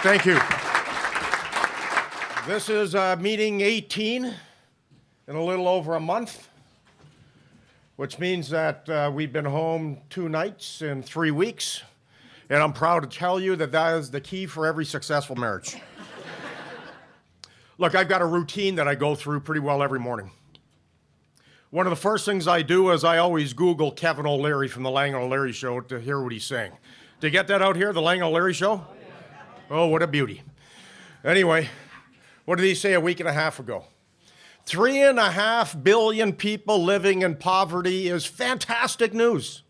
Thank you. This is meeting 18 in a little over a month, which means that we've been home 2 nights in 3 weeks, and I'm proud to tell you that that is the key for every successful marriage. Look, I've got a routine that I go through pretty well every morning. One of the first things I do is I always Google Kevin O'Leary from the Lang and O'Leary Show to hear what he's saying. Did you get that out here, the Lang and O'Leary Show? Oh, what a beauty. Anyway, what did he say a week and a half ago? 3.5 billion people living in poverty is fantastic news.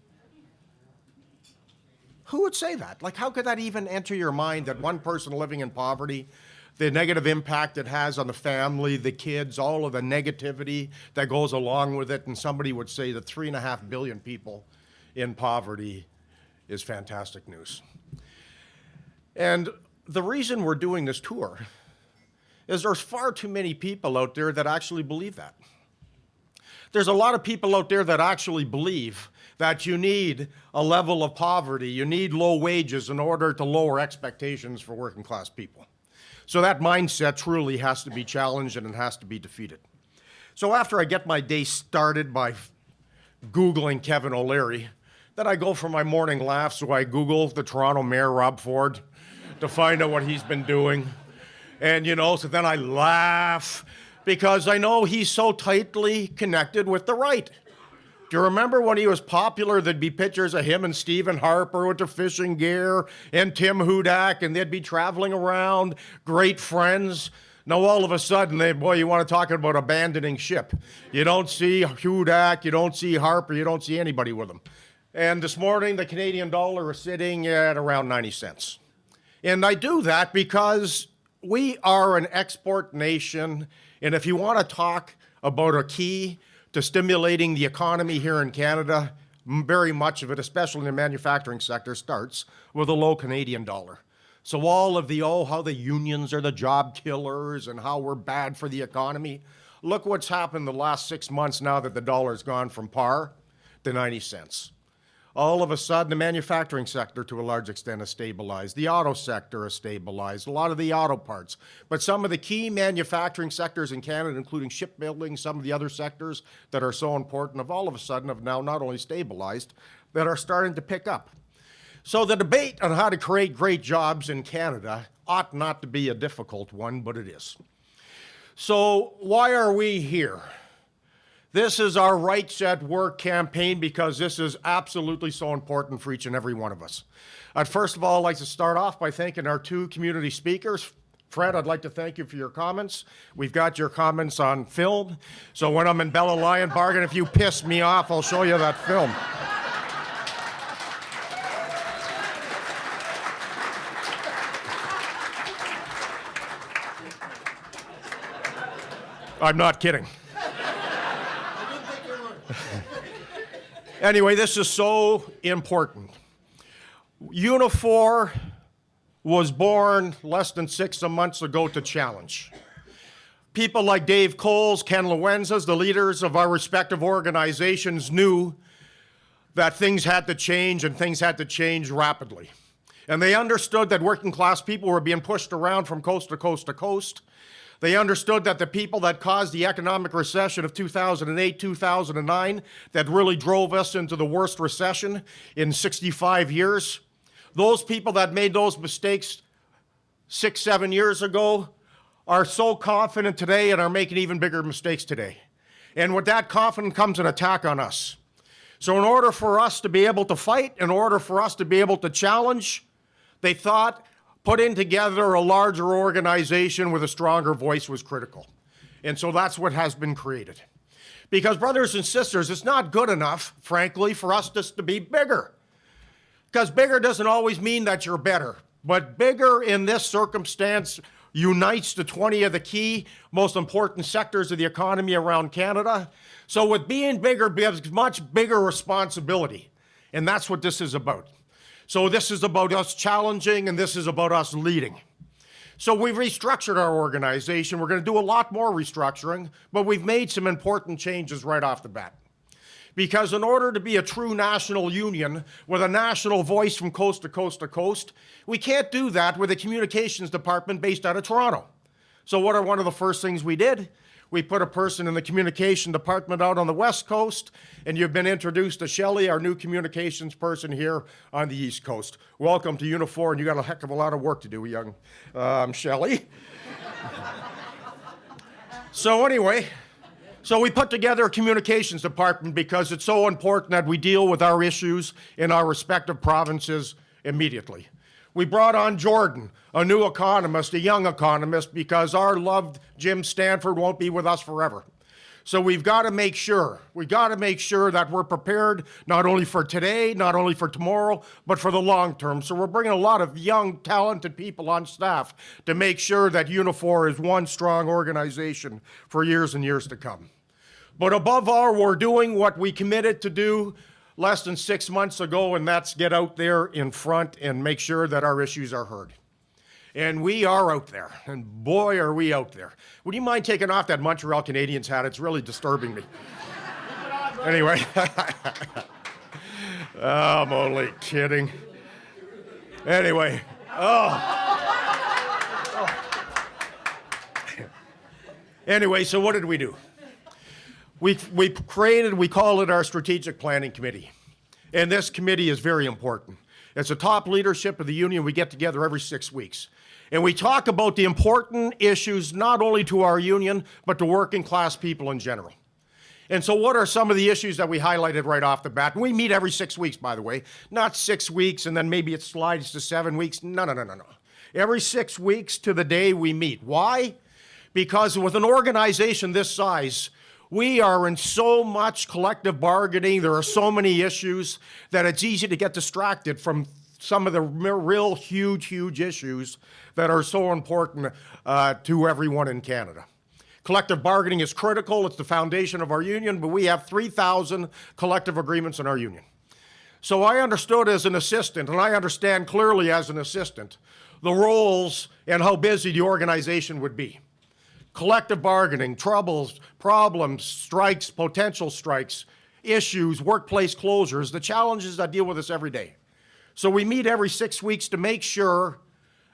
Who would say that? Like, how could that even enter your mind that one person living in poverty, the negative impact it has on the family, the kids, all of the negativity that goes along with it, and somebody would say that 3.5 billion people in poverty is fantastic news. And the reason we're doing this tour is there's far too many people out there that actually believe that. There's a lot of people out there that actually believe that you need a level of poverty, you need low wages in order to lower expectations for working class people. So that mindset truly has to be challenged and it has to be defeated. So after I get my day started by Googling Kevin O'Leary, then I go for my morning laugh, so I Google the Toronto Mayor, Rob Ford, to find out what he's been doing. And so then I laugh because I know he's so tightly connected with the right. Do you remember when he was popular, there'd be pictures of him and Stephen Harper with their fishing gear and Tim Hudak, and they'd be traveling around, great friends. Now all of a sudden, you want to talk about abandoning ship. You don't see Hudak, you don't see Harper, you don't see anybody with them. And this morning, the Canadian dollar is sitting at around 90 cents. And I do that because we are an export nation, and if you want to talk about a key to stimulating the economy here in Canada, very much of it, especially in the manufacturing sector, starts with a low Canadian dollar. So all of the, how the unions are the job killers and how we're bad for the economy. Look what's happened the last 6 months now that the dollar's gone from par to 90 cents. All of a sudden, the manufacturing sector, to a large extent, has stabilized. The auto sector has stabilized, a lot of the auto parts. But some of the key manufacturing sectors in Canada, including shipbuilding, some of the other sectors that are so important, have all of a sudden have now not only stabilized, but are starting to pick up. So the debate on how to create great jobs in Canada ought not to be a difficult one, but it is. So why are we here? This is our Rights at Work campaign because this is absolutely so important for each and every one of us. I'd first of all like to start off by thanking our 2 community speakers. Fred, I'd like to thank you for your comments. We've got your comments on film. So when I'm in Bella Lion Bargain, if you piss me off, I'll show you that film. I'm not kidding. Anyway, this is so important. Unifor was born less than 6 months ago to challenge. People like Dave Coles, Ken Lewenzas, the leaders of our respective organizations knew that things had to change and things had to change rapidly. And they understood that working class people were being pushed around from coast to coast to coast. They understood that the people that caused the economic recession of 2008, 2009, that really drove us into the worst recession in 65 years, those people that made those mistakes 6, 7 years ago are so confident today and are making even bigger mistakes today. And with that confidence comes an attack on us. So in order for us to be able to fight, in order for us to be able to challenge, they thought putting together a larger organization with a stronger voice was critical. And so that's what has been created. Because brothers and sisters, it's not good enough, frankly, for us just to be bigger. Because bigger doesn't always mean that you're better. But bigger in this circumstance unites the 20 of the key, most important sectors of the economy around Canada. So with being bigger gives much bigger responsibility. And that's what this is about. So this is about us challenging, and this is about us leading. So we've restructured our organization. We're going to do a lot more restructuring, but we've made some important changes right off the bat. Because in order to be a true national union with a national voice from coast to coast to coast, we can't do that with a communications department based out of Toronto. So what are one of the first things we did? We put a person in the communication department out on the West Coast, and you've been introduced to Shelley, our new communications person here on the East Coast. Welcome to Unifor, and you got a heck of a lot of work to do, young Shelley. So anyway, so we put together a communications department because it's so important that we deal with our issues in our respective provinces immediately. We brought on Jordan, a new economist, a young economist, because our loved Jim Stanford won't be with us forever. So we've got to make sure that we're prepared not only for today, not only for tomorrow, but for the long term. So we're bringing a lot of young, talented people on staff to make sure that Unifor is one strong organization for years and years to come. But above all, we're doing what we committed to do less than 6 months ago, and that's get out there in front and make sure that our issues are heard. And we are out there, and boy, are we out there. Would you mind taking off that Montreal Canadiens hat? It's really disturbing me. Anyway, I'm only kidding. Anyway, Anyway, so what did we do? We call it our Strategic Planning Committee. And this committee is very important. It's the top leadership of the union. We get together every 6 weeks. And we talk about the important issues, not only to our union, but to working class people in general. And so what are some of the issues that we highlighted right off the bat? And we meet every 6 weeks, by the way. Not 6 weeks and then maybe it slides to 7 weeks. No. Every 6 weeks to the day we meet. Why? Because with an organization this size, we are in so much collective bargaining, there are so many issues that it's easy to get distracted from some of the real huge issues that are so important to everyone in Canada. Collective bargaining is critical, it's the foundation of our union, but we have 3,000 collective agreements in our union. So I understood as an assistant, and I understand clearly as an assistant, the roles and how busy the organization would be. Collective bargaining, troubles, problems, strikes, potential strikes, issues, workplace closures, the challenges that deal with us every day. So we meet every 6 weeks to make sure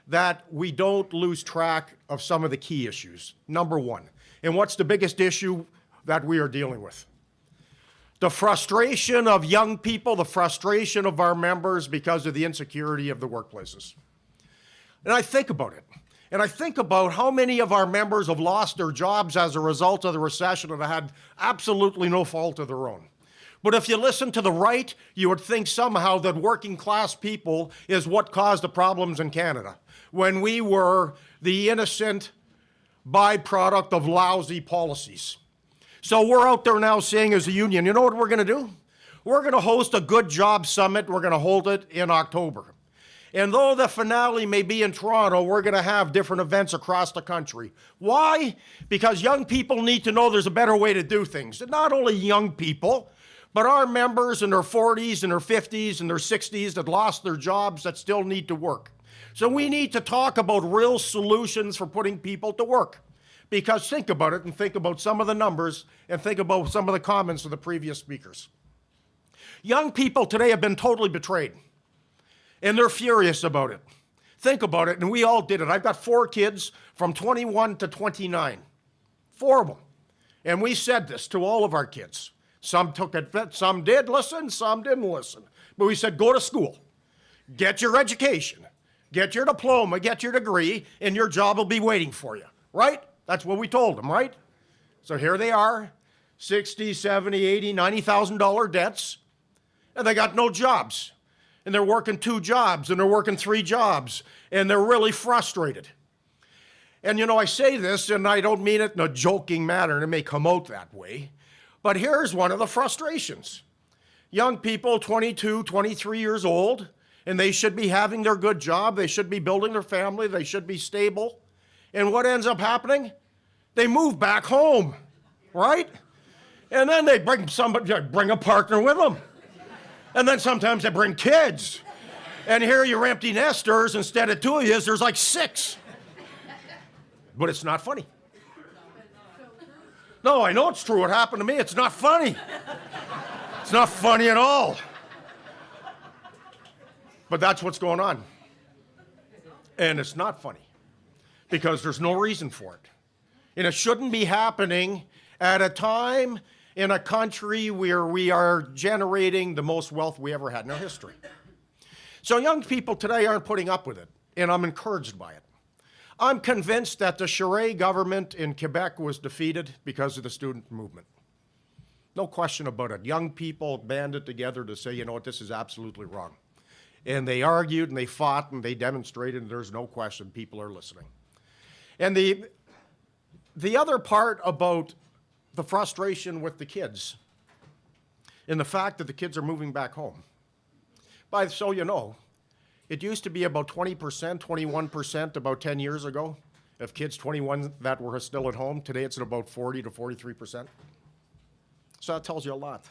that we don't lose track of some of the key issues. Number one, and what's the biggest issue that we are dealing with? The frustration of young people, the frustration of our members because of the insecurity of the workplaces. And I think about it. And I think about how many of our members have lost their jobs as a result of the recession and had absolutely no fault of their own. But if you listen to the right, you would think somehow that working class people is what caused the problems in Canada, when we were the innocent byproduct of lousy policies. So we're out there now saying as a union, you know what we're going to do? We're going to host a good job summit. We're going to hold it in October. And though the finale may be in Toronto, we're going to have different events across the country. Why? Because young people need to know there's a better way to do things. And not only young people, but our members in their 40s and their 50s and their 60s that lost their jobs that still need to work. So we need to talk about real solutions for putting people to work. Because think about it and think about some of the numbers and think about some of the comments of the previous speakers. Young people today have been totally betrayed. And they're furious about it. Think about it, and we all did it. I've got 4 kids from 21 to 29. 4 of them. And we said this to all of our kids. Some took it, some did listen, some didn't listen. But we said, go to school. Get your education. Get your diploma, get your degree, and your job will be waiting for you. Right? That's what we told them, right? So here they are, $60,000, $70,000, $80,000, $90,000 debts, and they got no jobs. And they're working 2 jobs, and they're working 3 jobs, and they're really frustrated. And you know, I say this, and I don't mean it in a joking manner, and it may come out that way, but here's one of the frustrations. Young people, 22, 23 years old, and they should be having their good job, they should be building their family, they should be stable. And what ends up happening? They move back home, right? And then they bring a partner with them. And then sometimes they bring kids. And here you're empty nesters, instead of 2 of you, there's like 6. But it's not funny. No, I know it's true. It happened to me. It's not funny. It's not funny at all. But that's what's going on. And it's not funny because there's no reason for it. And it shouldn't be happening at a time in a country where we are generating the most wealth we ever had in our history. So young people today aren't putting up with it, and I'm encouraged by it. I'm convinced that the Charest government in Quebec was defeated because of the student movement. No question about it. Young people banded together to say, you know what, this is absolutely wrong. And they argued and they fought and they demonstrated, and there's no question people are listening. And the other part about the frustration with the kids and the fact that the kids are moving back home. So you know, it used to be about 20%, 21% about 10 years ago of kids 21 that were still at home. Today it's at about 40 to 43%. So that tells you a lot.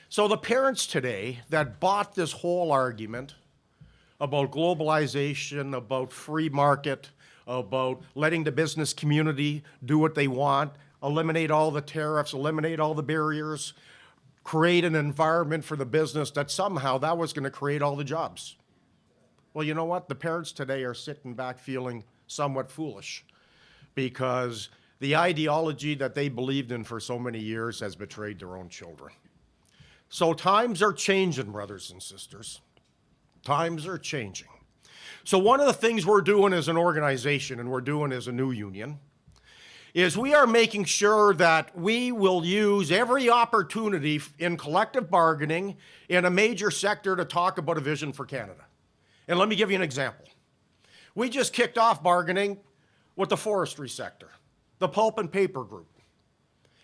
So the parents today that bought this whole argument about globalization, about free market, about letting the business community do what they want, eliminate all the tariffs, eliminate all the barriers, create an environment for the business that somehow that was going to create all the jobs. Well, you know what? The parents today are sitting back feeling somewhat foolish because the ideology that they believed in for so many years has betrayed their own children. So times are changing, brothers and sisters. Times are changing. So one of the things we're doing as an organization and we're doing as a new union is we are making sure that we will use every opportunity in collective bargaining in a major sector to talk about a vision for Canada. And let me give you an example. We just kicked off bargaining with the forestry sector, the pulp and paper group.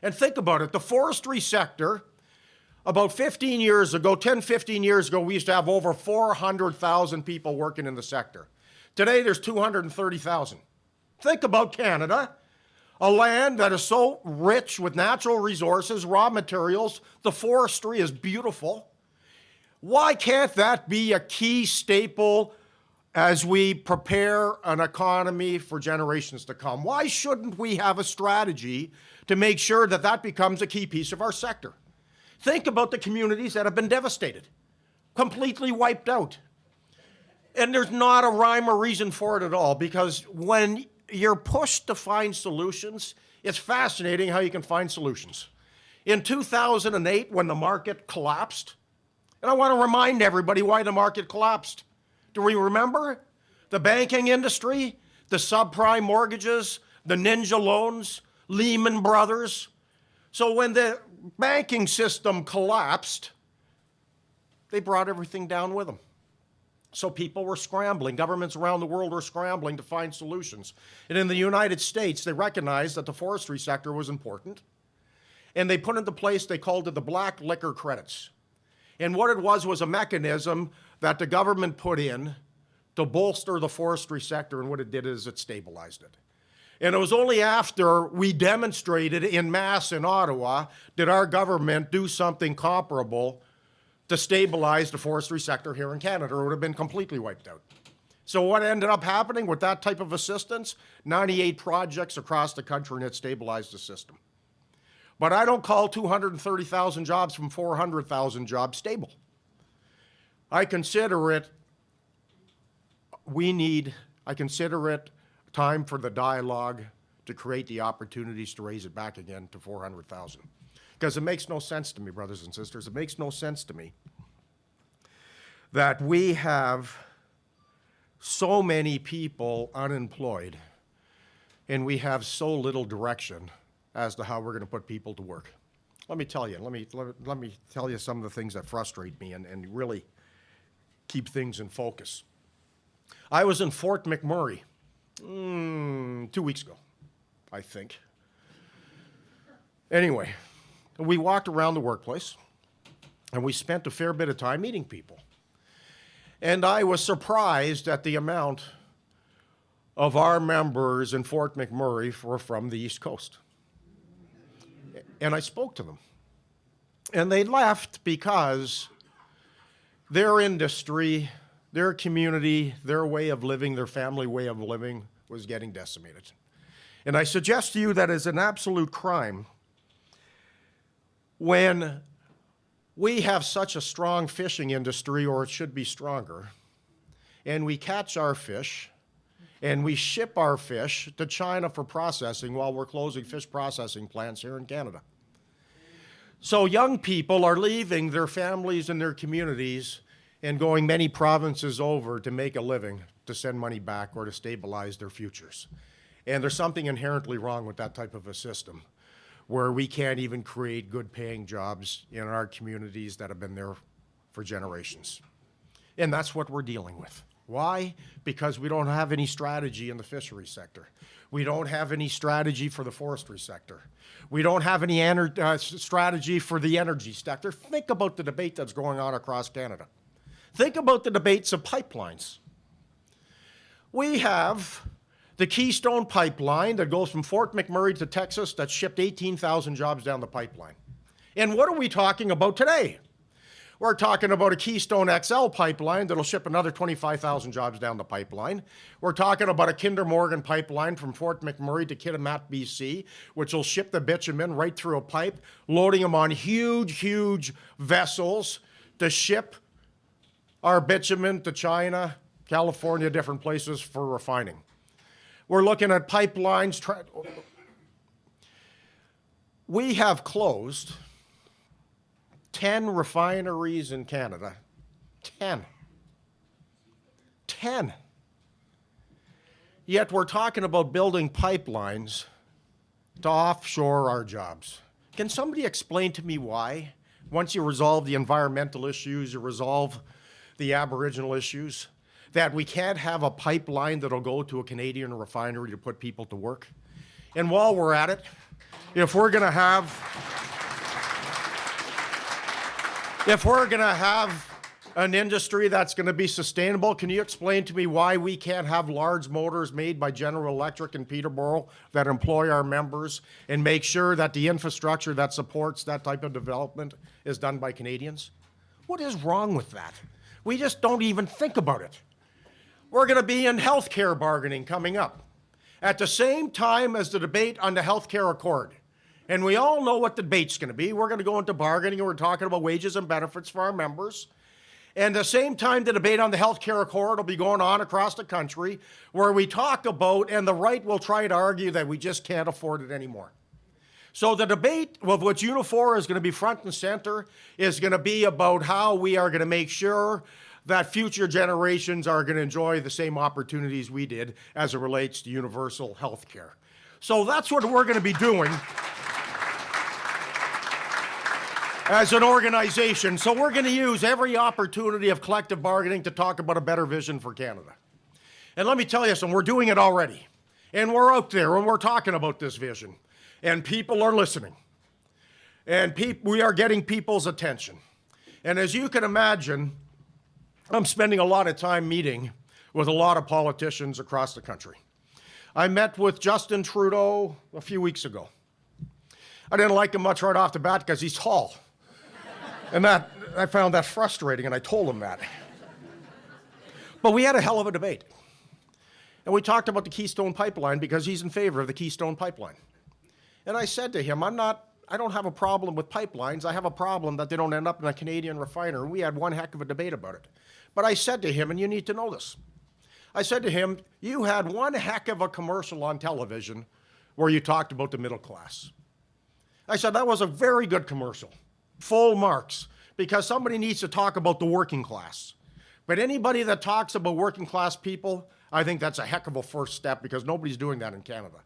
And think about it, the forestry sector, about 15 years ago, 10, 15 years ago, we used to have over 400,000 people working in the sector. Today, there's 230,000. Think about Canada, a land that is so rich with natural resources, raw materials. The forestry is beautiful. Why can't that be a key staple as we prepare an economy for generations to come? Why shouldn't we have a strategy to make sure that that becomes a key piece of our sector? Think about the communities that have been devastated, completely wiped out. And there's not a rhyme or reason for it at all, because when you're pushed to find solutions, it's fascinating how you can find solutions. In 2008, when the market collapsed, and I want to remind everybody why the market collapsed. Do we remember? The banking industry, the subprime mortgages, the ninja loans, Lehman Brothers. So when the banking system collapsed, they brought everything down with them. So people were scrambling. Governments around the world were scrambling to find solutions. And in the United States, they recognized that the forestry sector was important. And they put into place, they called it the black liquor credits. And what it was a mechanism that the government put in to bolster the forestry sector, and what it did is it stabilized it. And it was only after we demonstrated in mass in Ottawa did our government do something comparable to stabilize the forestry sector here in Canada, or it would have been completely wiped out. So what ended up happening with that type of assistance? 98 projects across the country, and it stabilized the system. But I don't call 230,000 jobs from 400,000 jobs stable. I consider it time for the dialogue to create the opportunities to raise it back again to 400,000. Because it makes no sense to me, brothers and sisters, it makes no sense to me that we have so many people unemployed and we have so little direction as to how we're going to put people to work. Let me tell you some of the things that frustrate me and really keep things in focus. I was in Fort McMurray 2 weeks ago, I think. Anyway, we walked around the workplace and we spent a fair bit of time meeting people. And I was surprised at the amount of our members in Fort McMurray were from the East Coast. And I spoke to them. And they left because their industry, their community, their way of living, their family way of living was getting decimated. And I suggest to you that it's an absolute crime when 100% of the people that are working in the industry, their industry, their way of living, their family way of living was getting decimated. And I suggest to you that is an absolute crime when 100% of the people that are working in the industry, their industry, their way of living, their family way of living was getting decimated. And I suggest to you that is an absolute crime when We have such a strong fishing industry, or it should be stronger, and we catch our fish and we ship our fish to China for processing while we're closing fish processing plants here in Canada. So young people are leaving their families and their communities and going many provinces over to make a living, to send money back, or to stabilize their futures. And there's something inherently wrong with that type of a system, where we can't even create good paying jobs in our communities that have been there for generations. And that's what we're dealing with. Why? Because we don't have any strategy in the fishery sector. We don't have any strategy for the forestry sector. We don't have any strategy for the energy sector. Think about the debate that's going on across Canada. Think about the debates of pipelines. We have the Keystone Pipeline that goes from Fort McMurray to Texas that shipped 18,000 jobs down the pipeline. And what are we talking about today? We're talking about a Keystone XL pipeline that'll ship another 25,000 jobs down the pipeline. We're talking about a Kinder Morgan pipeline from Fort McMurray to Kitimat, BC, which will ship the bitumen right through a pipe, loading them on huge, huge vessels to ship our bitumen to China, California, different places for refining. We're looking at pipelines. We have closed 10 refineries in Canada. 10. Yet we're talking about building pipelines to offshore our jobs. Can somebody explain to me why? Once you resolve the environmental issues, you resolve the Aboriginal issues, that we can't have a pipeline that'll go to a Canadian refinery to put people to work? And while we're at it, if we're gonna have an industry that's gonna be sustainable, can you explain to me why we can't have large motors made by General Electric in Peterborough that employ our members and make sure that the infrastructure that supports that type of development is done by Canadians? What is wrong with that? We just don't even think about it. We're gonna be in healthcare bargaining coming up at the same time as the debate on the healthcare accord. And we all know what the debate's gonna be. We're gonna go into bargaining and we're talking about wages and benefits for our members. And at the same time, the debate on the healthcare accord will be going on across the country, where we talk about, and the right will try to argue, that we just can't afford it anymore. So the debate of which Unifor is gonna be front and center is gonna be about how we are gonna make sure that future generations are gonna enjoy the same opportunities we did as it relates to universal health care. So that's what we're gonna be doing as an organization. So we're gonna use every opportunity of collective bargaining to talk about a better vision for Canada. And let me tell you something, we're doing it already. And we're out there and we're talking about this vision. And people are listening. And we are getting people's attention. And as you can imagine, I'm spending a lot of time meeting with a lot of politicians across the country. I met with Justin Trudeau a few weeks ago. I didn't like him much right off the bat because he's tall. And I found that frustrating, and I told him that. But we had a hell of a debate. And we talked about the Keystone Pipeline because he's in favor of the Keystone Pipeline. And I said to him, I don't have a problem with pipelines. I have a problem that they don't end up in a Canadian refinery. We had one heck of a debate about it. But I said to him, and you need to know this, I said to him, you had one heck of a commercial on television where you talked about the middle class. I said, that was a very good commercial, full marks, because somebody needs to talk about the working class. But anybody that talks about working class people, I think that's a heck of a first step, because nobody's doing that in Canada.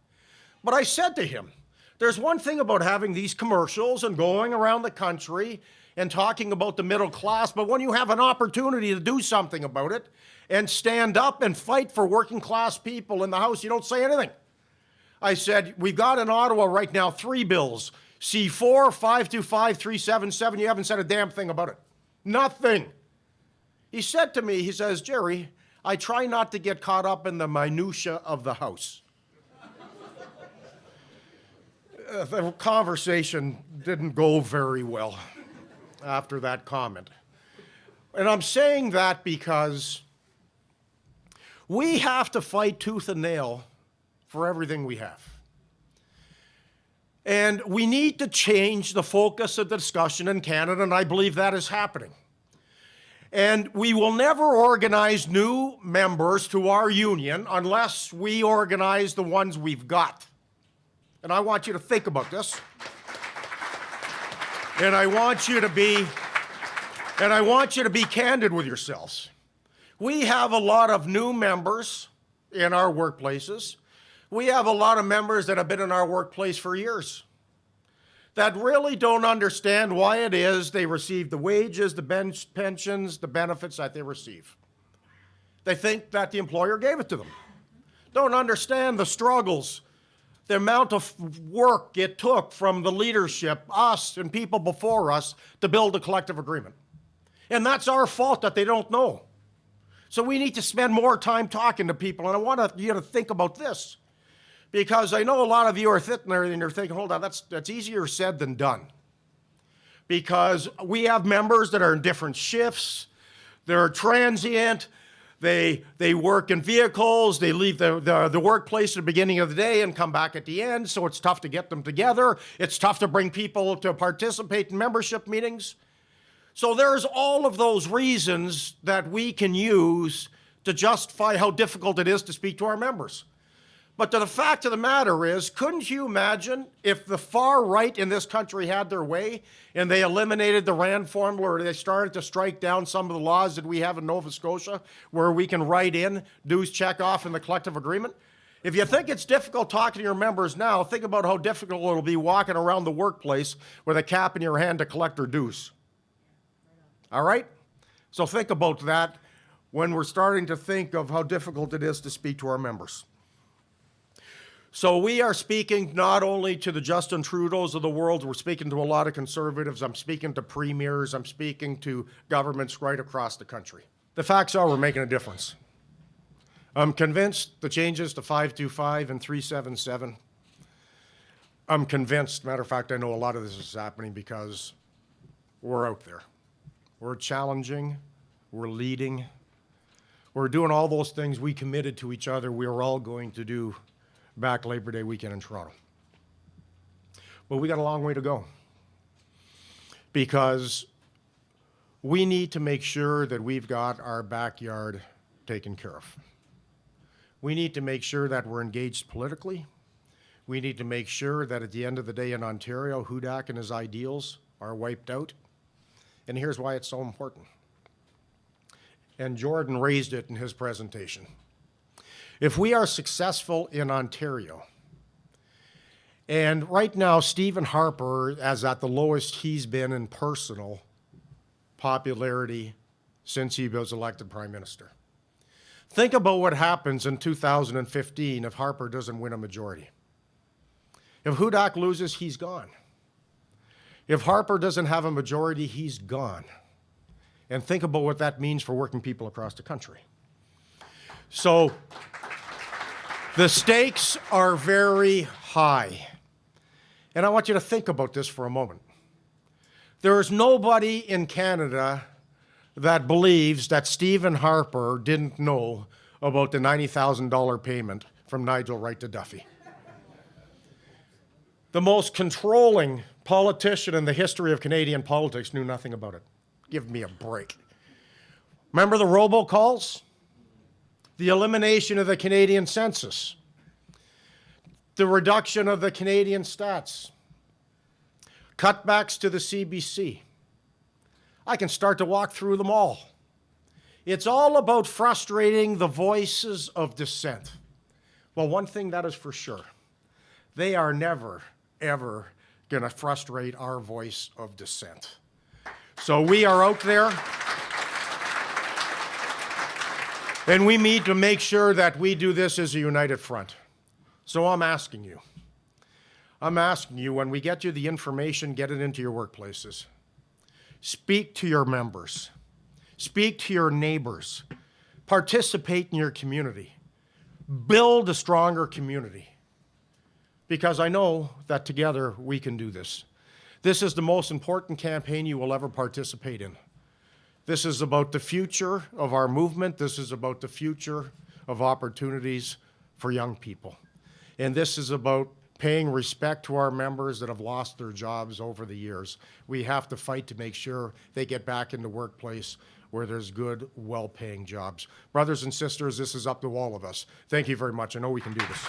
But I said to him, there's one thing about having these commercials and going around the country and talking about the middle class, but when you have an opportunity to do something about it and stand up and fight for working class people in the House, you don't say anything. I said, we've got in Ottawa right now 3 bills, C4, 525, 377, you haven't said a damn thing about it. Nothing. He said to me, he says, Jerry, I try not to get caught up in the minutia of the House. The conversation didn't go very well after that comment. And I'm saying that because we have to fight tooth and nail for everything we have. And we need to change the focus of the discussion in Canada, and I believe that is happening. And we will never organize new members to our union unless we organize the ones we've got. And I want you to think about this. And I want you to be candid with yourselves. We have a lot of new members in our workplaces. We have a lot of members that have been in our workplace for years that really don't understand why it is they receive the wages, the pensions, the benefits that they receive. They think that the employer gave it to them. Don't understand the struggles, the amount of work it took from the leadership, us and people before us, to build a collective agreement. And that's our fault that they don't know. So we need to spend more time talking to people, and I want you to think about this. Because I know a lot of you are sitting there and you're thinking, hold on, that's easier said than done. Because we have members that are in different shifts, they're transient, they work in vehicles, they leave the workplace at the beginning of the day and come back at the end, so it's tough to get them together. It's tough to bring people to participate in membership meetings. So there's all of those reasons that we can use to justify how difficult it is to speak to our members. But the fact of the matter is, couldn't you imagine if the far right in this country had their way and they eliminated the Rand formula, or they started to strike down some of the laws that we have in Nova Scotia where we can write in dues check off in the collective agreement? If you think it's difficult talking to your members now, think about how difficult it'll be walking around the workplace with a cap in your hand to collect their dues. All right? So think about that when we're starting to think of how difficult it is to speak to our members. So we are speaking not only to the Justin Trudeaus of the world, we're speaking to a lot of conservatives, I'm speaking to premiers, I'm speaking to governments right across the country. The facts are we're making a difference. I'm convinced the changes to 525 and 377, I'm convinced, matter of fact, I know a lot of this is happening because we're out there. We're challenging, we're leading, we're doing all those things we committed to each other we were all going to do back Labor Day weekend in Toronto. But we got a long way to go because we need to make sure that we've got our backyard taken care of. We need to make sure that we're engaged politically. We need to make sure that at the end of the day in Ontario, Hudak and his ideals are wiped out. And here's why it's so important. And Jordan raised it in his presentation. If we are successful in Ontario, and right now Stephen Harper is at the lowest he's been in personal popularity since he was elected Prime Minister. Think about what happens in 2015 if Harper doesn't win a majority. If Hudak loses, he's gone. If Harper doesn't have a majority, he's gone. And think about what that means for working people across the country. So the stakes are very high. And I want you to think about this for a moment. There is nobody in Canada that believes that Stephen Harper didn't know about the $90,000 payment from Nigel Wright to Duffy. The most controlling politician in the history of Canadian politics knew nothing about it. Give me a break. Remember the robocalls? The elimination of the Canadian census, the reduction of the Canadian stats, cutbacks to the CBC. I can start to walk through them all. It's all about frustrating the voices of dissent. Well, one thing that is for sure, they are never, ever going to frustrate our voice of dissent. So we are out there. And we need to make sure that we do this as a united front. So I'm asking you, when we get you the information, get it into your workplaces. Speak to your members. Speak to your neighbors. Participate in your community. Build a stronger community. Because I know that together we can do this. This is the most important campaign you will ever participate in. This is about the future of our movement. This is about the future of opportunities for young people. And this is about paying respect to our members that have lost their jobs over the years. We have to fight to make sure they get back in the workplace where there's good, well-paying jobs. Brothers and sisters, this is up to all of us. Thank you very much. I know we can do this.